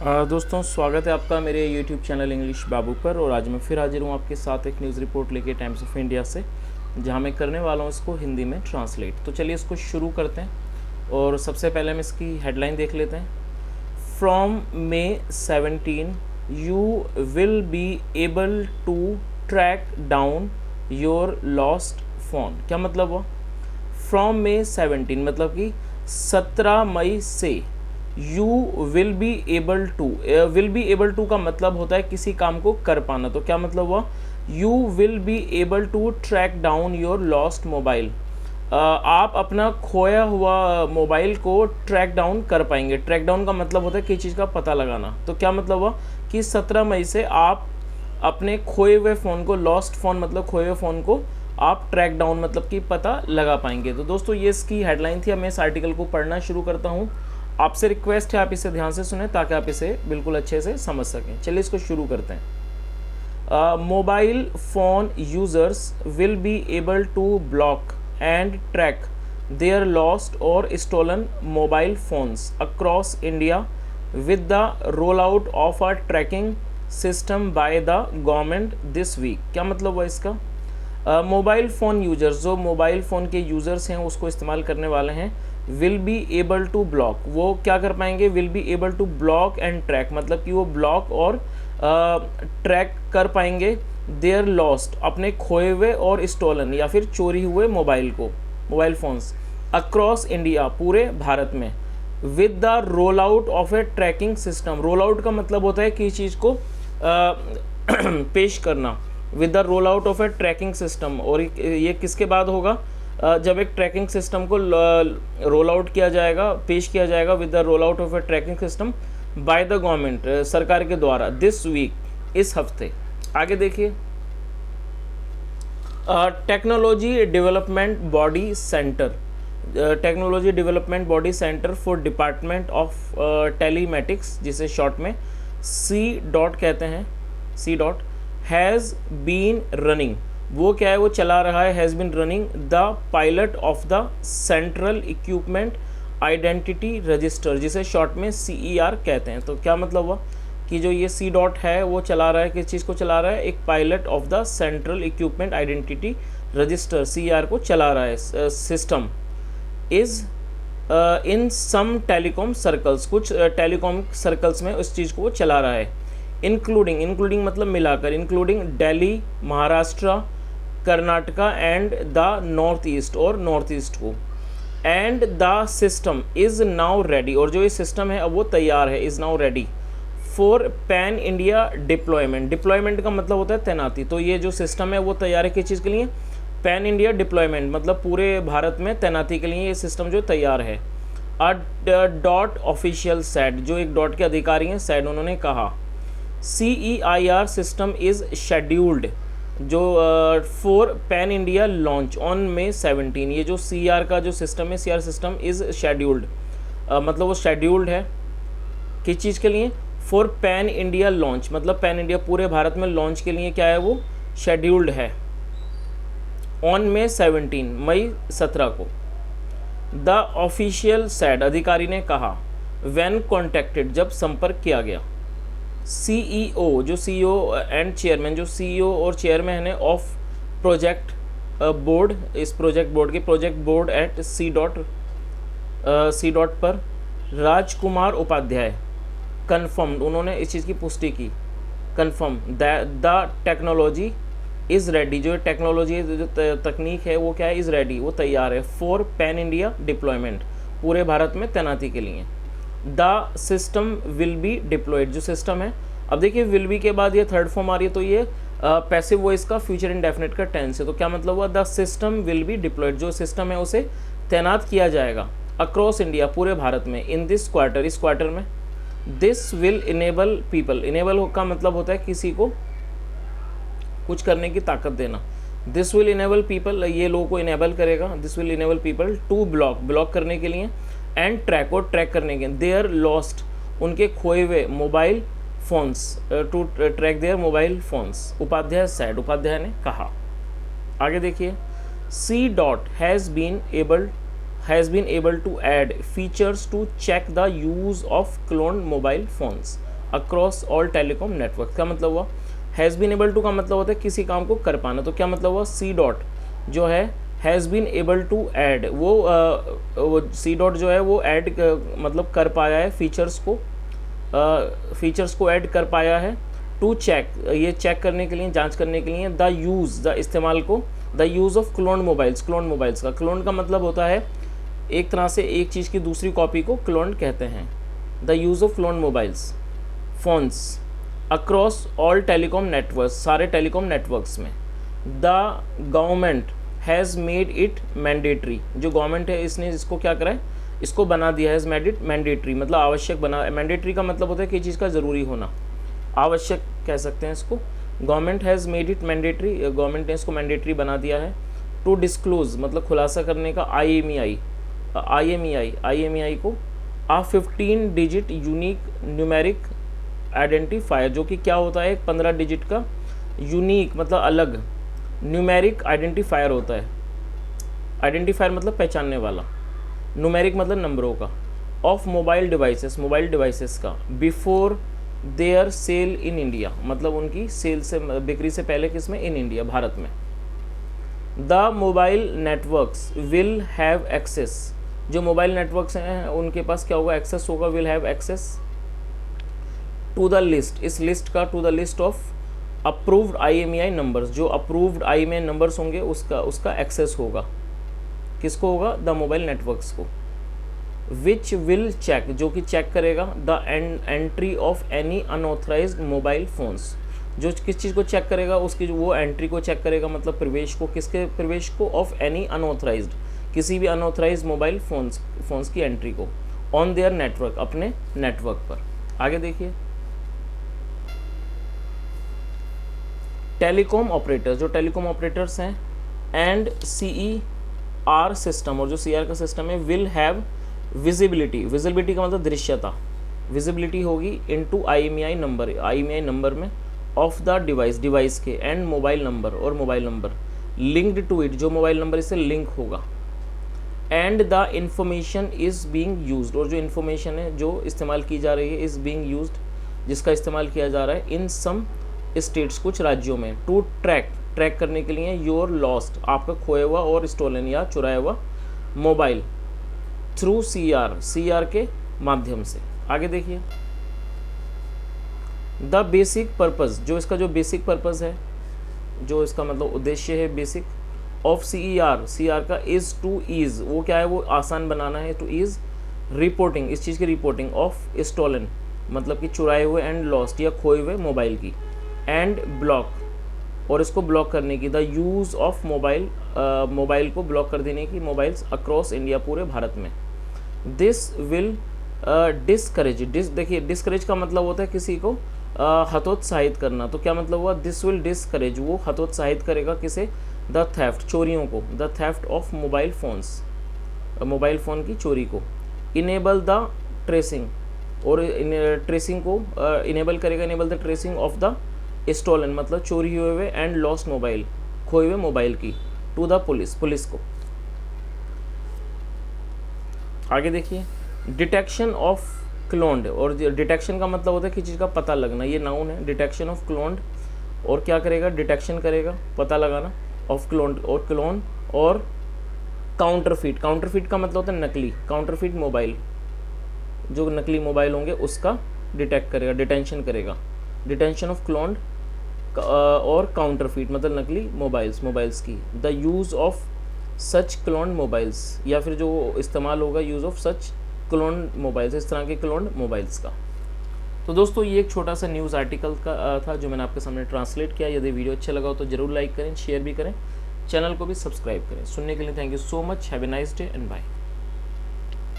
दोस्तों स्वागत है आपका मेरे YouTube चैनल इंग्लिश बाबू पर। और आज मैं फिर हाजिर हूँ आपके साथ एक न्यूज़ रिपोर्ट लेके टाइम्स ऑफ इंडिया से, जहाँ मैं करने वाला हूँ इसको हिंदी में ट्रांसलेट। तो चलिए इसको शुरू करते हैं और सबसे पहले हम इसकी हेडलाइन देख लेते हैं। From May 17 you will be able to track down your lost phone. क्या मतलब हुआ? फ्रॉम May 17 मतलब कि 17 मई से you will be able to का मतलब होता है किसी काम को कर पाना। तो क्या मतलब हुआ? You will be able to track down your lost mobile. आप अपना खोया हुआ मोबाइल को ट्रैक डाउन कर पाएंगे। ट्रैक डाउन का मतलब होता है किसी चीज़ का पता लगाना। तो क्या मतलब हुआ कि 17 मई से आप अपने खोए हुए फ़ोन को, लॉस्ट फ़ोन मतलब खोए हुए फ़ोन को, आप ट्रैक डाउन मतलब कि पता लगा पाएंगे। तो दोस्तों ये इसकी हेडलाइन थी। अब मैं इस आर्टिकल को पढ़ना शुरू करता हूँ। आपसे रिक्वेस्ट है आप इसे ध्यान से सुने ताकि आप इसे बिल्कुल अच्छे से समझ सकें। चलिए इसको शुरू करते हैं। Mobile phone users will be able to block and track their lost और stolen mobile phones across India with the roll out of a tracking system by the government this week. क्या मतलब हुआ इसका? मोबाइल फ़ोन यूज़र्स, जो mobile phone के users हैं उसको इस्तेमाल करने वाले हैं, will be able to block, वो क्या कर पाएंगे? Will be able to block and track मतलब कि वो ब्लॉक और ट्रैक कर पाएंगे देयर लॉस्ट, अपने खोए हुए और स्टोलन या फिर चोरी हुए मोबाइल को, मोबाइल फ़ोन्स अक्रॉस इंडिया, पूरे भारत में, with the roll out of A tracking system. Roll out का मतलब होता है कि चीज़ को पेश करना। With the roll out of A tracking system, और ये किसके बाद होगा? जब एक ट्रैकिंग सिस्टम को रोल आउट किया जाएगा, पेश किया जाएगा with the roll out of A trekking system by the government, सरकार के द्वारा, दिस वीक, इस हफ्ते। आगे देखिए। Technology development body centre, technology development body centre for department of telematics, जिसे शॉर्ट में सी डॉट कहते हैं, C dot, has been running, वो क्या है? वो चला रहा है, has been running the pilot of the central equipment identity register, जिसे शॉर्ट में CER कहते हैं। तो क्या मतलब हुआ कि जो ये सी डॉट है वो चला रहा है, किस चीज़ को चला रहा है? एक pilot of the central equipment identity register, CER को चला रहा है system. Is in some telecom circles, कुछ टेलीकॉम सर्कल्स में उस चीज़ को वो चला रहा है। इंक्लूडिंग मतलब मिलाकर, including Delhi, Maharashtra, Karnataka and the north east, और नॉर्थ ईस्ट को। And the system is now ready, और जो ये सिस्टम है अब वो तैयार है, is now ready for pan India deployment. Deployment का मतलब होता है तैनाती। तो ये जो सिस्टम है वो तैयार है किस चीज़ के लिए? पैन इंडिया डिप्लॉयमेंट मतलब पूरे भारत में तैनाती के लिए ये सिस्टम जो तैयार है। अ डॉट ऑफिशियल सेड, जो एक डॉट के अधिकारी हैं, सेड, उन्होंने कहा CEIR सिस्टम इज़ शेड्यूल्ड, जो for pan India launch on May 17। ये जो CER का जो सिस्टम है, CER सिस्टम इज़ शेड्यूल्ड, मतलब वो शेड्यूल्ड है किस चीज़ के लिए? फॉर पैन इंडिया लॉन्च, मतलब पैन इंडिया पूरे भारत में लॉन्च के लिए क्या है? वो शेड्यूल्ड है ऑन May 17, मई 17 को। द ऑफिशियल सेड, अधिकारी ने कहा, व्हेन कॉन्टेक्टेड, जब संपर्क किया गया। CEO, जो CEO एंड चेयरमैन, जो CEO और चेयरमैन है ऑफ प्रोजेक्ट बोर्ड, इस प्रोजेक्ट बोर्ड के project board at C dot पर, राजकुमार उपाध्याय, कन्फर्म, उन्होंने इस चीज़ की पुष्टि की, confirm the technology is ready, जो टेक्नोलॉजी है, जो तकनीक है वो क्या है? इज़ रेडी, वो तैयार है फॉर पैन इंडिया डिप्लॉयमेंट, पूरे भारत में तैनाती के लिए। The system will be diploid, जो सिस्टम है, अब देखिए विल बी के बाद ये थर्ड फॉर्म आ रही है, तो ये पैसिव वॉइस का फ्यूचर इंडेफिनिट का टेंस है। तो क्या मतलब हुआ? The system will be diploid, जो सिस्टम है उसे तैनात किया जाएगा अक्रॉस इंडिया, पूरे भारत में, इन दिस क्वार्टर, इस क्वार्टर में। This will enable people, enable का मतलब होता है किसी को कुछ करने की ताकत देना। दिस विल इनेबल पीपल, ये लोगों को इनेबल करेगा। This will enable people to block करने के लिए, एंड ट्रैक, और ट्रैक करने के, देयर लॉस्ट, उनके खोए हुए mobile phones, to track their mobile phones, Upadhyay said, Upadhyay ने कहा। आगे देखिए। C dot has been able to add features to check the use of cloned mobile phones, across all telecom network. क्या मतलब हुआ? हैज़ बीन एबल टू का मतलब होता है किसी काम को कर पाना, तो क्या मतलब हुआ? सी डॉट जो है has been able to add, वो सी डॉट जो है वो ऐड मतलब कर पाया है फीचर्स को ऐड कर पाया है। टू चेक, ये चेक करने के लिए, जांच करने के लिए। द इस्तेमाल को, the use of clone mobiles का क्लोन का मतलब होता है एक तरह से एक चीज़ की दूसरी कॉपी को क्लोन कहते हैं। The use of clone mobiles phones across all telecom networks, सारे टेलीकॉम नेटवर्क्स में। The government has made it mandatory, जो गवर्नमेंट है इसने इसको क्या करा है, इसको बना दिया है। मेड इट मैंडेटरी मतलब आवश्यक बना। मैंडेटरी का मतलब होता है कि चीज़ का ज़रूरी होना, आवश्यक कह सकते हैं इसको। Government has made it mandatory, government ने इसको मैंडेटरी बना दिया है। टू डिस्क्लोज मतलब खुलासा करने का। IMEI को आ 15 डिजिट यूनिक न्यूमेरिक आइडेंटिफायर, जो कि क्या होता है? 15 डिजिट का यूनिक मतलब अलग न्यूमेरिक आइडेंटिफायर होता है। आइडेंटिफायर मतलब पहचानने वाला, न्यूमेरिक मतलब नंबरों का। ऑफ मोबाइल डिवाइसेस का। Before their sale in India मतलब उनकी सेल से, बिक्री से पहले, किसमें? इन इंडिया, भारत में। The mobile networks will have access, जो मोबाइल नेटवर्क्स हैं उनके पास क्या होगा? एक्सेस होगा। Will have access to the list, इस लिस्ट का, to the list of approved IMEI numbers, जो अप्रूव्ड IMEI नंबर्स होंगे उसका एक्सेस होगा। किसको होगा? द मोबाइल नेटवर्क्स को। विच विल चेक, जो कि चेक करेगा। The entry of any unauthorised mobile phones, जो किस चीज़ को चेक करेगा? उसकी वो एंट्री को चेक करेगा, मतलब प्रवेश को। किसके प्रवेश को? ऑफ एनी अनऑथराइज्ड, किसी भी अनऑथराइज्ड मोबाइल फोन्स की एंट्री को। ऑन देयर नेटवर्क, अपने नेटवर्क पर। आगे देखिए, टेलीकॉम ऑपरेटर्स, जो टेलीकॉम ऑपरेटर्स हैं एंड CER सिस्टम, और जो CER का सिस्टम है, विल हैव विजिबिलिटी का मतलब दृश्यता, विजिबिलिटी होगी इनटू IMEI नंबर में, ऑफ द डिवाइस के, and mobile number linked to it, जो मोबाइल नंबर इससे लिंक होगा। And the information is being used, और जो इन्फॉर्मेशन है जो इस्तेमाल की जा रही है, इज़ बीइंग यूज्ड, जिसका इस्तेमाल किया जा रहा है। इन सम स्टेट्स, कुछ राज्यों में। टू ट्रैक करने के लिए। योर लॉस्ट, आपका खोया हुआ और स्टोलन या चुराया हुआ मोबाइल। थ्रू CER के माध्यम से। आगे देखिए, द बेसिक पर्पस, जो इसका जो बेसिक पर्पस है, जो इसका मतलब उद्देश्य है बेसिक, ऑफ CER का, इज़ टू ईज़, वो क्या है? वो आसान बनाना है। टू ईज़ रिपोर्टिंग, इस चीज़ की रिपोर्टिंग ऑफ स्टोलन मतलब कि चुराए हुए, एंड लॉस्ट या खोए हुए मोबाइल की, एंड ब्लॉक, और इसको ब्लॉक करने की। द यूज़ ऑफ मोबाइल को ब्लॉक कर देने की, मोबाइल्स अक्रॉस इंडिया, पूरे भारत में। दिस विल डिस्करेज, देखिए डिस्करेज का मतलब होता है किसी को हतोत्साहित करना, तो क्या मतलब हुआ? दिस विल डिस्करेज, वो हतोत्साहित करेगा किसे? द थेफ्ट, चोरियों को। The theft of mobile phones, mobile phone की चोरी को। इनेबल द ट्रेसिंग, और ट्रेसिंग को इनेबल करेगा। Enable the tracing of the stolen मतलब चोरी हुए हुए, एंड लॉस्ट मोबाइल, खोए हुए मोबाइल की। टू द पुलिस को। आगे देखिए, डिटेक्शन ऑफ क्लोन्ड, और डिटेक्शन का मतलब होता है कि चीज़ का पता लगना, ये नाउन है। डिटेक्शन ऑफ क्लोन्ड, और क्या करेगा? डिटेक्शन करेगा, पता लगाना, ऑफ क्लोन्ड, और क्लोन, और काउंटरफीट का मतलब होता है नकली, काउंटरफीट मोबाइल, जो नकली मोबाइल होंगे उसका डिटेक्ट करेगा, डिटेंशन करेगा। डिटेंशन ऑफ क्लोन्ड और काउंटरफीट मतलब नकली मोबाइल्स की। The use of such cloned mobiles, या फिर जो इस्तेमाल होगा use of such cloned mobiles, इस तरह के क्लोन्ड मोबाइल्स का। तो दोस्तों ये एक छोटा सा न्यूज़ आर्टिकल का था जो मैंने आपके सामने ट्रांसलेट किया। यदि वीडियो अच्छा लगा हो तो ज़रूर लाइक करें, शेयर भी करें, चैनल को भी सब्सक्राइब करें। सुनने के लिए thank you so much. Have a nice day and bye.